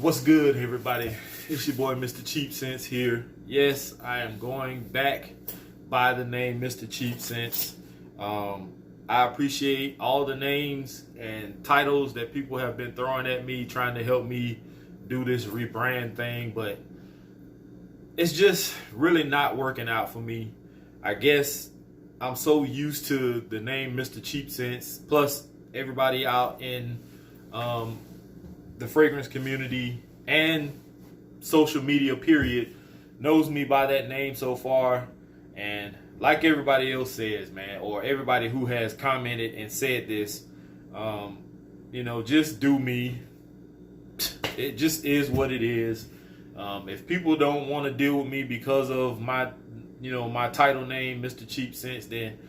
What's good, everybody? It's your boy Mr. Cheap Sense here. Yes, I am going back by the name Mr. Cheap Sense. I appreciate all the names and titles that people have been throwing at me trying to help me do this rebrand thing, but it's just really not working out for me. I guess I'm so used to the name Mr. Cheap Sense, plus everybody out in the fragrance community and social media period knows me by that name so far. And like everybody else says, man, or everybody who has commented and said this, just do me. It just is what it is. If people don't want to deal with me because of my title name, Mr. Cheap Sense, then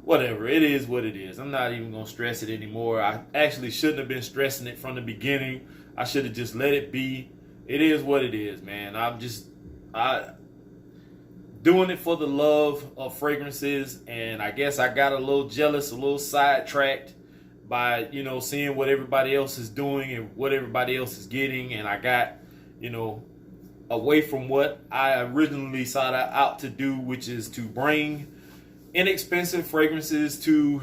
whatever. It is what it is. I'm not even going to stress it anymore. I actually shouldn't have been stressing it from the beginning. I should have just let it be. It is what it is, man. I'm doing it for the love of fragrances, and I guess I got a little jealous, a little sidetracked by, seeing what everybody else is doing and what everybody else is getting, and I got, away from what I originally sought out to do, which is to bring inexpensive fragrances to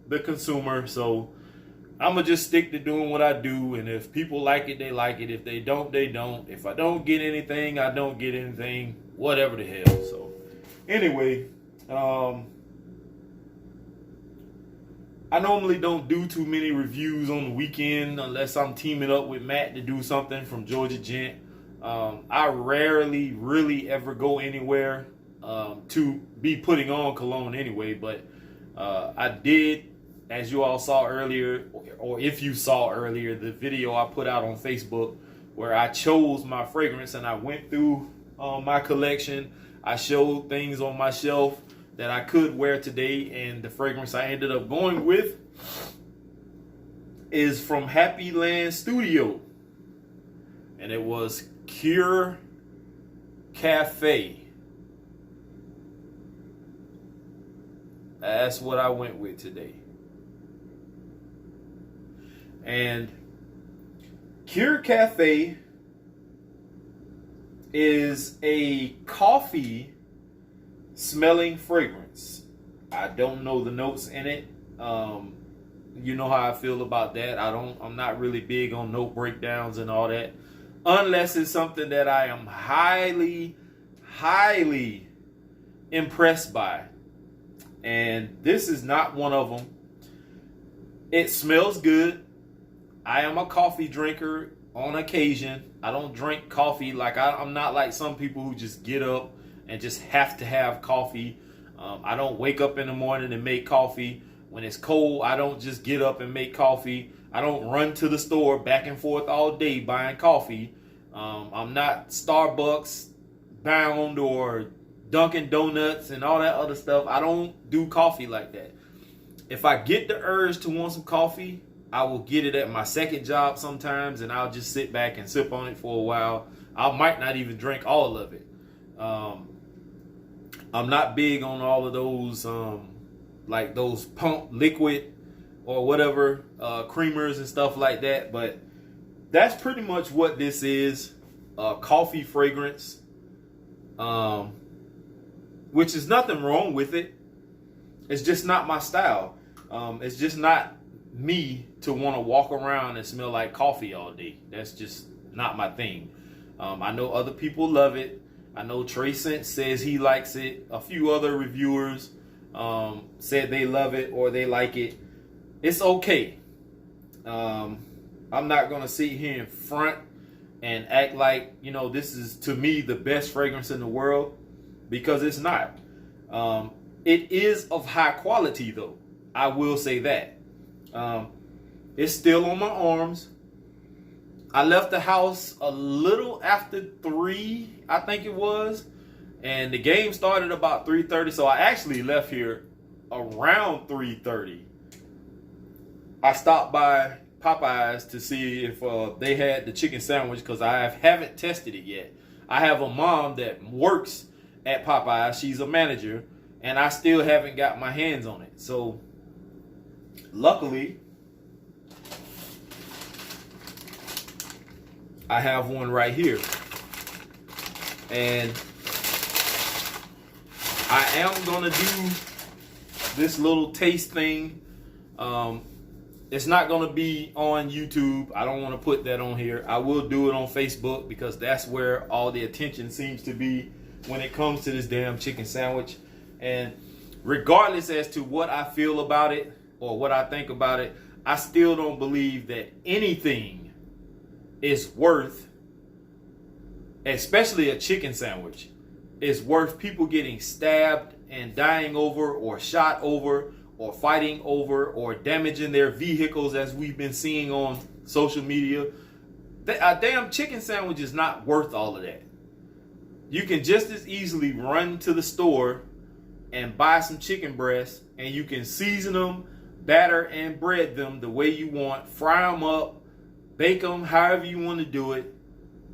the consumer. So I'm gonna just stick to doing what I do, and if people like it, they like it. If they don't, they don't. If I don't get anything, I don't get anything. Whatever the hell. So anyway, I normally don't do too many reviews on the weekend unless I'm teaming up with Matt to do something from Georgia Gent. I rarely really ever go anywhere to be putting on cologne anyway, but I did, as you all saw earlier, or if you saw earlier, the video I put out on Facebook where I chose my fragrance and I went through my collection. I showed things on my shelf that I could wear today, and the fragrance I ended up going with is from HappyLand Studio, and it was Cuir Cafe. That's what I went with today. And Cuir Cafe is a coffee smelling fragrance. I don't know the notes in it. You know how I feel about that. I'm not really big on note breakdowns and all that, unless it's something that I am highly impressed by. And this is not one of them. It smells good. I am a coffee drinker on occasion. I don't drink coffee like I'm not like some people who just get up and just have to have coffee. I don't wake up in the morning and make coffee. When it's cold, I don't just get up and make coffee. I don't run to the store back and forth all day buying coffee. I'm not Starbucks bound or Dunkin' Donuts and all that other stuff. I don't do coffee like that. If I get the urge to want some coffee, I will get it at my second job sometimes, and I'll just sit back and sip on it for a while. I might not even drink all of it. I'm not big on all of those, like those pump liquid or whatever, creamers and stuff like that. But that's pretty much what this is, coffee fragrance, which is nothing wrong with it. It's just not my style. It's just not me to want to walk around and smell like coffee all day. That's just not my thing. I know other people love it. I know Trey Sense says he likes it. A few other reviewers said they love it or they like it. It's okay. I'm not going to sit here in front and act like, this is, to me, the best fragrance in the world, because it's not. It is of high quality, though. I will say that. It's still on my arms. I left the house a little after 3, I think it was, and the game started about 3:30, so I actually left here around 3:30. I stopped by Popeyes to see if they had the chicken sandwich, because I haven't tested it yet. I have a mom that works at Popeyes. She's a manager, and I still haven't got my hands on it. So luckily, I have one right here. And I am gonna do this little taste thing. It's not gonna be on YouTube. I don't want to put that on here. I will do it on Facebook because that's where all the attention seems to be when it comes to this damn chicken sandwich. And regardless as to what I feel about it or what I think about it, I still don't believe that anything is worth, especially a chicken sandwich, is worth people getting stabbed and dying over, or shot over, or fighting over, or damaging their vehicles, as we've been seeing on social media. A damn chicken sandwich is not worth all of that. You can just as easily run to the store and buy some chicken breasts, and you can season them, batter and bread them the way you want, fry them up, bake them however you want to do it.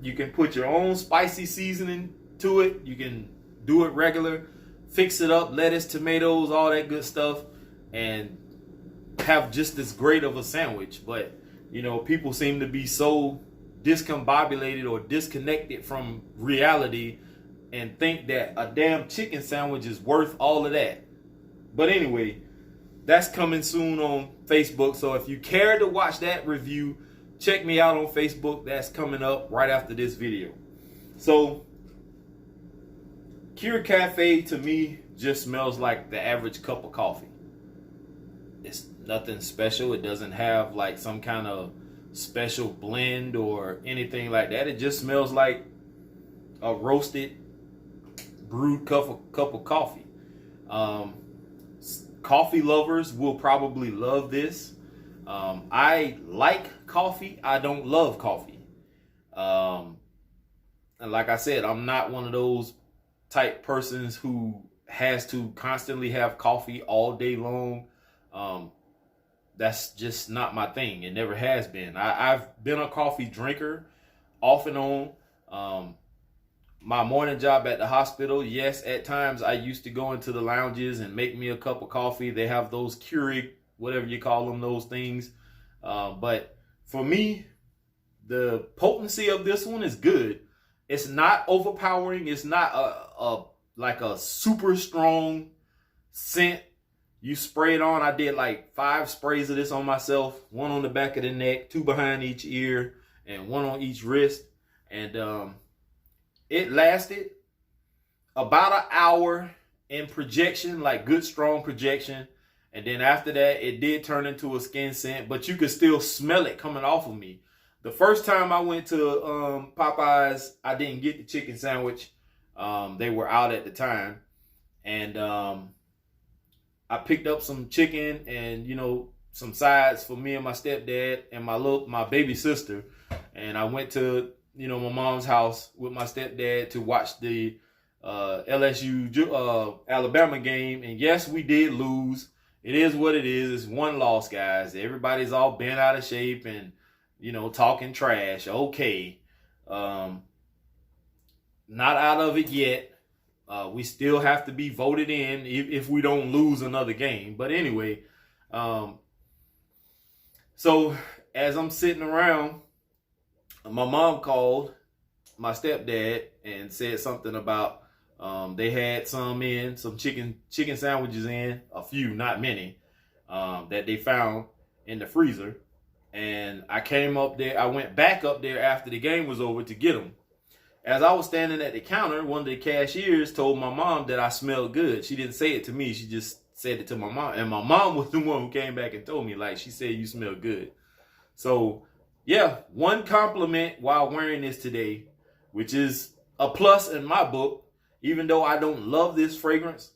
You can put your own spicy seasoning to it. You can do it regular, fix it up, lettuce, tomatoes, all that good stuff, and have just as great of a sandwich. But, you know, people seem to be so discombobulated or disconnected from reality and think that a damn chicken sandwich is worth all of that. But anyway, that's coming soon on Facebook. So if you care to watch that review, check me out on Facebook. That's coming up right after this video. So Cuir Cafe to me just smells like the average cup of coffee. It's nothing special. It doesn't have like some kind of special blend or anything like that. It just smells like a roasted, brewed cup of coffee. Coffee lovers will probably love this. I like coffee. I don't love coffee. And like I said, I'm not one of those type persons who has to constantly have coffee all day long. That's just not my thing. It never has been. I've been a coffee drinker off and on. My morning job at the hospital, yes, at times I used to go into the lounges and make me a cup of coffee. They have those Cuir, whatever you call them, those things. But for me, the potency of this one is good. It's not overpowering. It's not like a super strong scent. You spray it on. I did like 5 sprays of this on myself. 1 on the back of the neck, 2 behind each ear, and 1 on each wrist. And it lasted about an hour in projection, like good strong projection. And then after that, it did turn into a skin scent, but you could still smell it coming off of me. The first time I went to Popeyes, I didn't get the chicken sandwich. They were out at the time. And I picked up some chicken and, you know, some sides for me and my stepdad and my baby sister. And I went to, you know, my mom's house with my stepdad to watch the LSU Alabama game. And yes, we did lose. It is what it is. It's one loss, guys. Everybody's all bent out of shape and, you know, talking trash. Okay. Not out of it yet. We still have to be voted in if we don't lose another game. But anyway, so as I'm sitting around, my mom called my stepdad and said something about they had some chicken sandwiches in, a few, not many, that they found in the freezer. And I came up there. I went back up there after the game was over to get them. As I was standing at the counter, one of the cashiers told my mom that I smelled good. She didn't say it to me. She just said it to my mom. And my mom was the one who came back and told me, like, she said, you smell good. So, yeah, one compliment while wearing this today, which is a plus in my book. Even though I don't love this fragrance,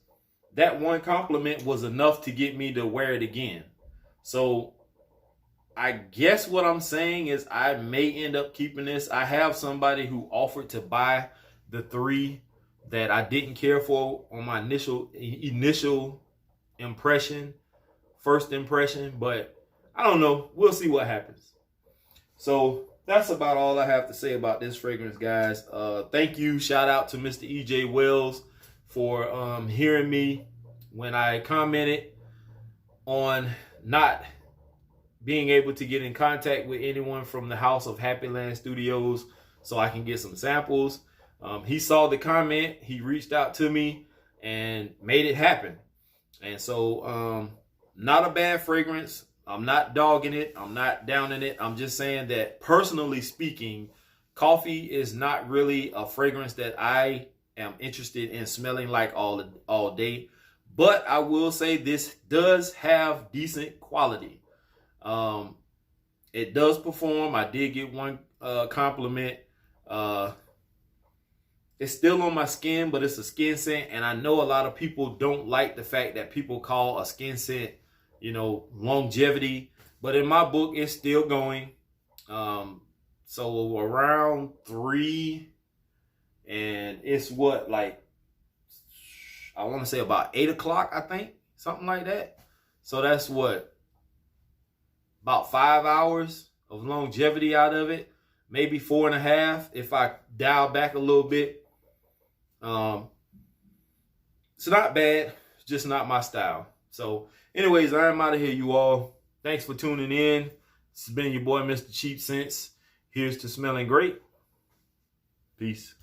that one compliment was enough to get me to wear it again. So I guess what I'm saying is I may end up keeping this. I have somebody who offered to buy the 3 that I didn't care for on my initial impression, first impression, but I don't know. We'll see what happens. So that's about all I have to say about this fragrance, guys. Thank you. Shout out to Mr. E.J. Wells for hearing me when I commented on not being able to get in contact with anyone from the house of HappyLand Studios so I can get some samples. He saw the comment, he reached out to me and made it happen. And so not a bad fragrance. I'm not dogging it. I'm not downing it. I'm just saying that personally speaking, coffee is not really a fragrance that I am interested in smelling like all day. But I will say this does have decent quality. It does perform. I did get one compliment. It's still on my skin, but it's a skin scent. And I know a lot of people don't like the fact that people call a skin scent, you know, longevity. But in my book, it's still going. So around 3, and it's what, like, I want to say about 8 o'clock, I think, something like that. So that's what, about 5 hours of longevity out of it, maybe 4.5 if I dial back a little bit. It's not bad, it's just not my style. So anyways, I'm out of here, you all. Thanks for tuning in. This has been your boy, Mr. Cheap Sense. Here's to smelling great. Peace.